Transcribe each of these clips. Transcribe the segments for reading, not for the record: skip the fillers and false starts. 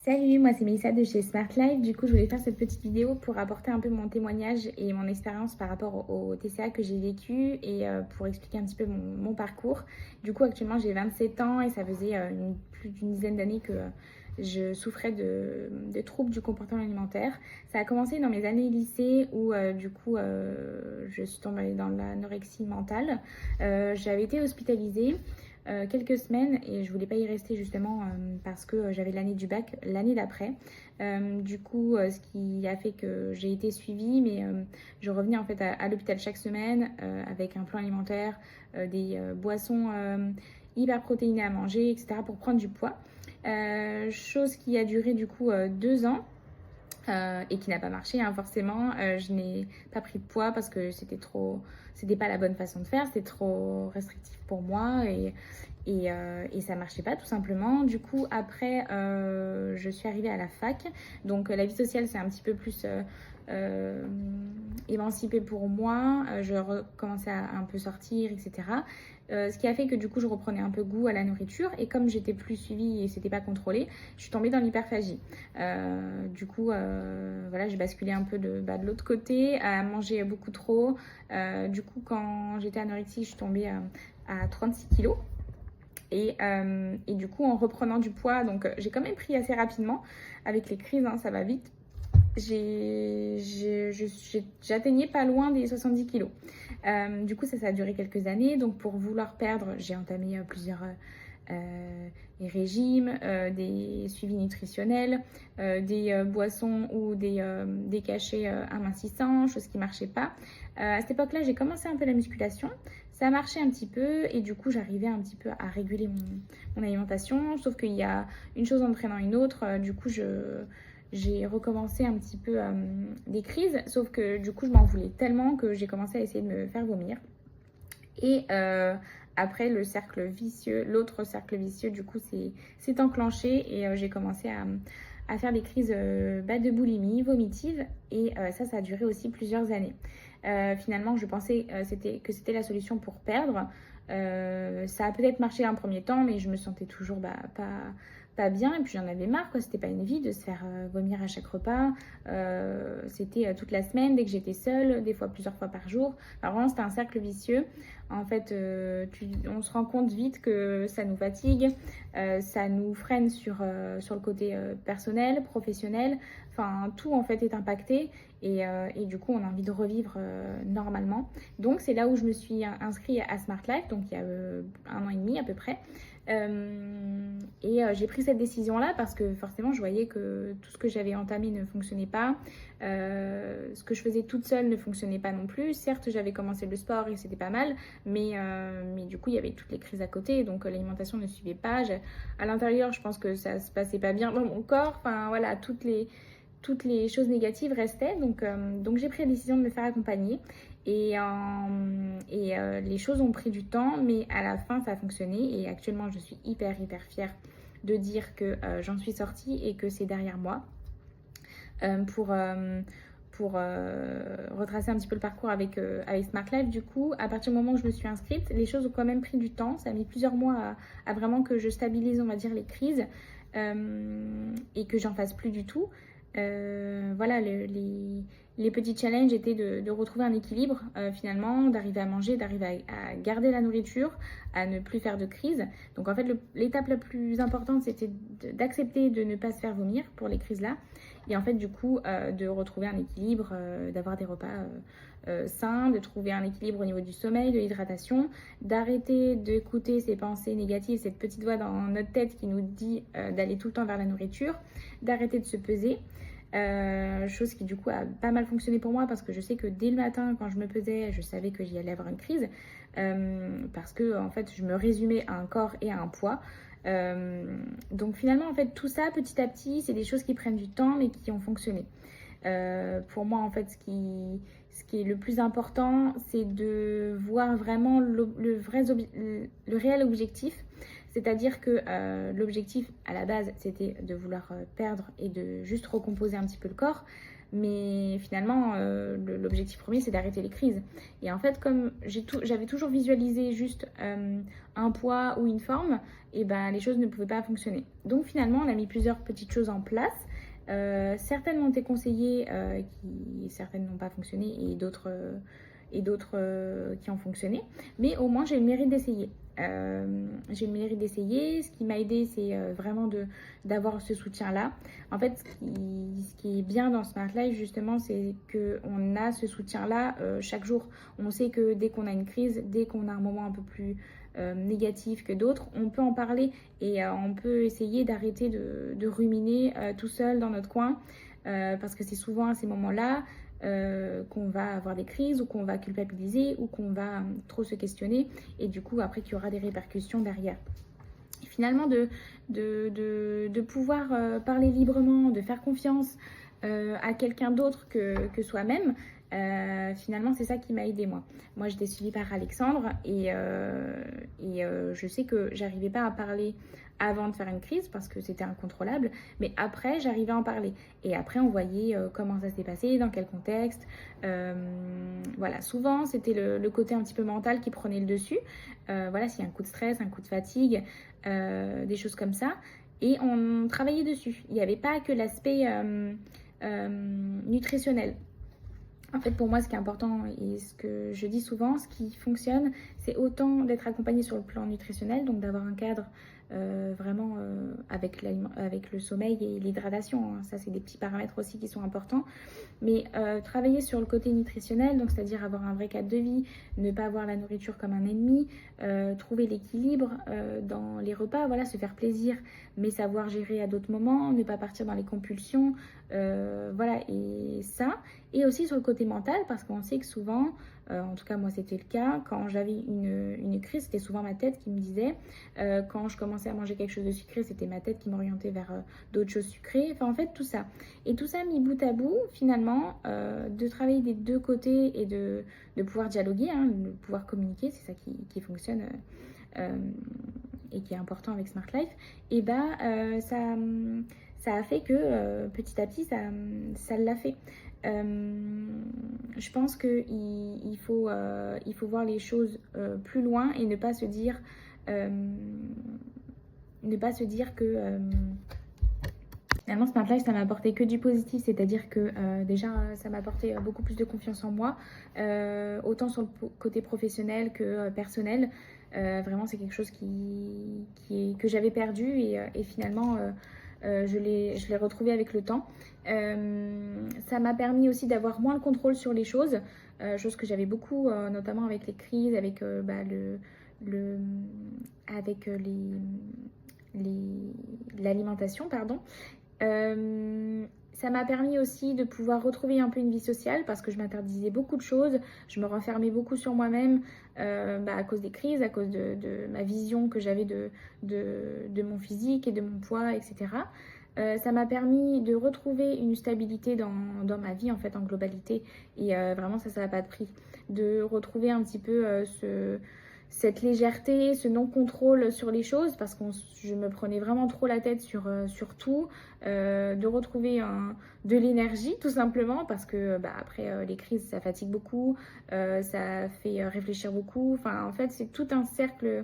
Salut, moi c'est Mélissa de chez Smart Life. Du coup, je voulais faire cette petite vidéo pour apporter un peu mon témoignage et mon expérience par rapport au TCA que j'ai vécu et pour expliquer un petit peu mon parcours. Du coup, actuellement, j'ai 27 ans et ça faisait plus d'une dizaine d'années que je souffrais de troubles du comportement alimentaire. Ça a commencé dans mes années lycée où je suis tombée dans l'anorexie mentale. J'avais été hospitalisée quelques semaines et je voulais pas y rester justement parce que j'avais l'année du bac l'année d'après. Ce qui a fait que j'ai été suivie, mais je revenais en fait à l'hôpital chaque semaine avec un plan alimentaire, des boissons hyper protéinées à manger, etc. pour prendre du poids. Chose qui a duré du coup 2 ans. Et qui n'a pas marché, hein, forcément. Je n'ai pas pris de poids parce que c'était pas la bonne façon de faire, c'était trop restrictif pour moi et ça marchait pas tout simplement. Du coup, après, je suis arrivée à la fac. Donc, la vie sociale, c'est un petit peu plus émancipée pour moi. Je recommençais à un peu sortir, etc. Ce qui a fait que du coup, je reprenais un peu goût à la nourriture. Et comme j'étais plus suivie et c'était pas contrôlé, je suis tombée dans l'hyperphagie. Voilà, j'ai basculé un peu de l'autre côté, à manger beaucoup trop. Quand j'étais anorexique, je suis tombée à 36 kilos. Et du coup, en reprenant du poids, donc j'ai quand même pris assez rapidement avec les crises, hein, ça va vite. J'atteignais pas loin des 70 kilos. Du coup, ça a duré quelques années. Donc, pour vouloir perdre, j'ai entamé plusieurs régimes, des suivis nutritionnels, des boissons ou des cachets amincissants, chose qui ne marchait pas. À cette époque-là, j'ai commencé un peu la musculation. Ça marchait un petit peu et du coup, j'arrivais un petit peu à réguler mon alimentation. Sauf qu'il y a une chose entraînant une autre. J'ai recommencé un petit peu des crises. Sauf que du coup, je m'en voulais tellement que j'ai commencé à essayer de me faire vomir. Et après, l'autre cercle vicieux, du coup, s'est enclenché et j'ai commencé à faire des crises de boulimie vomitive. Et ça a duré aussi plusieurs années. Finalement, je pensais que c'était la solution pour perdre. Ça a peut-être marché un premier temps, mais je me sentais toujours pas bien. Et puis j'en avais marre, quoi. C'était pas une vie de se faire vomir à chaque repas. C'était toute la semaine, dès que j'étais seule, des fois plusieurs fois par jour. Alors vraiment, c'était un cercle vicieux. En fait, on se rend compte vite que ça nous fatigue, ça nous freine sur le côté personnel, professionnel. Enfin, tout en fait est impacté et du coup, on a envie de revivre normalement. Donc, c'est là où je me suis inscrite à Smart Life, donc il y a 1 an et demi à peu près. J'ai pris cette décision-là parce que forcément, je voyais que tout ce que j'avais entamé ne fonctionnait pas. Ce que je faisais toute seule ne fonctionnait pas non plus. Certes, j'avais commencé le sport et c'était pas mal, mais du coup, il y avait toutes les crises à côté, donc l'alimentation ne suivait pas. À l'intérieur, je pense que ça se passait pas bien dans mon corps. Enfin, voilà, toutes les choses négatives restaient. Donc j'ai pris la décision de me faire accompagner. Les choses ont pris du temps, mais à la fin, ça a fonctionné. Et actuellement, je suis hyper fière de dire que j'en suis sortie et que c'est derrière moi. Pour retracer un petit peu le parcours avec Smart Life, du coup, à partir du moment où je me suis inscrite, les choses ont quand même pris du temps. Ça a mis plusieurs mois à vraiment que je stabilise, on va dire, les crises et que j'en fasse plus du tout. Voilà, les petits challenges étaient de retrouver un équilibre finalement, d'arriver à manger, d'arriver à garder la nourriture, à ne plus faire de crise. Donc en fait, l'étape la plus importante, c'était d'accepter de ne pas se faire vomir pour les crises-là. Et en fait, du coup, de retrouver un équilibre, d'avoir des repas sains, de trouver un équilibre au niveau du sommeil, de l'hydratation, d'arrêter d'écouter ces pensées négatives, cette petite voix dans notre tête qui nous dit d'aller tout le temps vers la nourriture, d'arrêter de se peser. Chose qui du coup a pas mal fonctionné pour moi parce que je sais que dès le matin quand je me pesais je savais que j'y allais avoir une crise parce que en fait je me résumais à un corps et à un poids. Donc finalement en fait tout ça petit à petit c'est des choses qui prennent du temps mais qui ont fonctionné. Pour moi en fait ce qui est le plus important c'est de voir vraiment le réel objectif, C'est-à-dire que l'objectif à la base, c'était de vouloir perdre et de juste recomposer un petit peu le corps. Mais finalement, l'objectif premier, c'est d'arrêter les crises. Et en fait, comme j'avais toujours visualisé juste un poids ou une forme, et ben, les choses ne pouvaient pas fonctionner. Donc finalement, on a mis plusieurs petites choses en place. Certaines ont été conseillées, certaines n'ont pas fonctionné, et d'autres qui ont fonctionné. Mais au moins, j'ai le mérite d'essayer. J'ai le mérite d'essayer. Ce qui m'a aidé, c'est vraiment d'avoir ce soutien-là. En fait, ce qui est bien dans Smart Life, justement, c'est qu'on a ce soutien-là chaque jour. On sait que dès qu'on a une crise, dès qu'on a un moment un peu plus négatif que d'autres, on peut en parler et on peut essayer d'arrêter de ruminer tout seul dans notre coin parce que c'est souvent à ces moments-là qu'on va avoir des crises ou qu'on va culpabiliser ou qu'on va trop se questionner et du coup après qu'il y aura des répercussions derrière. Et finalement de pouvoir parler librement, de faire confiance à quelqu'un d'autre que soi-même, finalement c'est ça qui m'a aidée moi. Moi j'étais suivie par Alexandre et je sais que j'arrivais pas à parler avant de faire une crise parce que c'était incontrôlable, mais après j'arrivais à en parler et après on voyait comment ça s'est passé, dans quel contexte, voilà, souvent c'était le côté un petit peu mental qui prenait le dessus, voilà, s'il y a un coup de stress, un coup de fatigue, des choses comme ça, et on travaillait dessus. Il n'y avait pas que l'aspect nutritionnel. En fait, pour moi, ce qui est important et ce que je dis souvent, ce qui fonctionne, c'est autant d'être accompagné sur le plan nutritionnel, donc d'avoir un cadre vraiment avec le sommeil et l'hydratation. Hein. Ça, c'est des petits paramètres aussi qui sont importants. Mais travailler sur le côté nutritionnel, donc c'est-à-dire avoir un vrai cadre de vie, ne pas voir la nourriture comme un ennemi, trouver l'équilibre dans les repas, voilà, se faire plaisir, mais savoir gérer à d'autres moments, ne pas partir dans les compulsions, voilà, et ça. Et aussi sur le côté mental, parce qu'on sait que souvent, en tout cas moi c'était le cas, quand j'avais une crise, c'était souvent ma tête qui me disait, quand je commençais à manger quelque chose de sucré, c'était ma tête qui m'orientait vers d'autres choses sucrées, enfin en fait tout ça. Et tout ça mis bout à bout, finalement, de travailler des deux côtés et de pouvoir dialoguer, hein, de pouvoir communiquer, c'est ça qui fonctionne et qui est important avec Smart Life, et bah ça a fait que petit à petit ça l'a fait. Je pense qu'il faut voir les choses plus loin et ne pas se dire que finalement Smart Life ça m'a apporté que du positif, c'est-à-dire que déjà ça m'a apporté beaucoup plus de confiance en moi, autant sur le côté professionnel que personnel. Vraiment c'est quelque chose que j'avais perdu et finalement je l'ai retrouvé avec le temps. Ça m'a permis aussi d'avoir moins le contrôle sur les choses, chose que j'avais beaucoup, notamment avec les crises, avec l'alimentation, pardon. Ça m'a permis aussi de pouvoir retrouver un peu une vie sociale parce que je m'interdisais beaucoup de choses, je me renfermais beaucoup sur moi-même à cause des crises, à cause de ma vision que j'avais de mon physique et de mon poids, etc. Ça m'a permis de retrouver une stabilité dans ma vie en fait en globalité et vraiment ça n'a pas de prix. De retrouver un petit peu cette légèreté, ce non-contrôle sur les choses parce que je me prenais vraiment trop la tête sur tout, de retrouver de l'énergie tout simplement parce que après les crises ça fatigue beaucoup, ça fait réfléchir beaucoup, enfin en fait c'est tout un cercle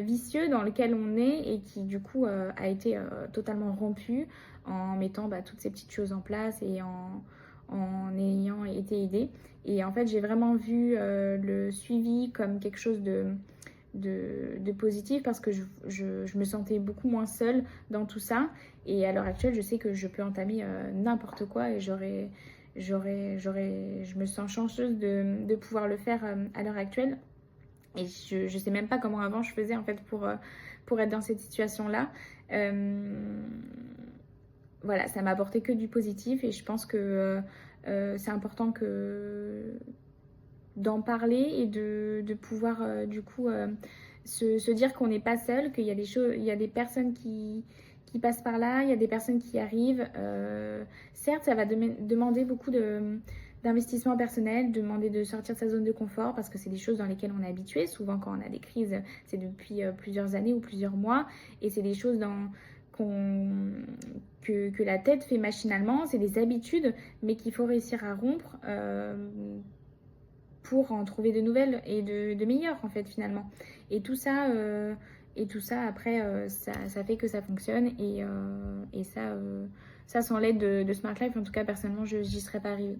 vicieux dans lequel on est et qui du coup a été totalement rompu en mettant toutes ces petites choses en place et en ayant été aidée. Et en fait, j'ai vraiment vu le suivi comme quelque chose de positif parce que je me sentais beaucoup moins seule dans tout ça. Et à l'heure actuelle, je sais que je peux entamer n'importe quoi et je me sens chanceuse de pouvoir le faire à l'heure actuelle. Et je sais même pas comment avant je faisais en fait pour être dans cette situation-là. Voilà, ça m'a apporté que du positif et je pense que c'est important d'en parler et de pouvoir du coup se dire qu'on n'est pas seul, qu'il y a des choses, il y a des personnes qui passent par là, il y a des personnes qui arrivent. Certes, ça va demander beaucoup d'investissement personnel, de demander de sortir de sa zone de confort parce que c'est des choses dans lesquelles on est habitué. Souvent quand on a des crises, c'est depuis plusieurs années ou plusieurs mois et c'est des choses que la tête fait machinalement, c'est des habitudes mais qu'il faut réussir à rompre pour en trouver de nouvelles et de meilleures en fait finalement. Et tout ça, après, ça fait que ça fonctionne et ça sans l'aide de Smart Life, en tout cas personnellement, j'y serais pas arrivée.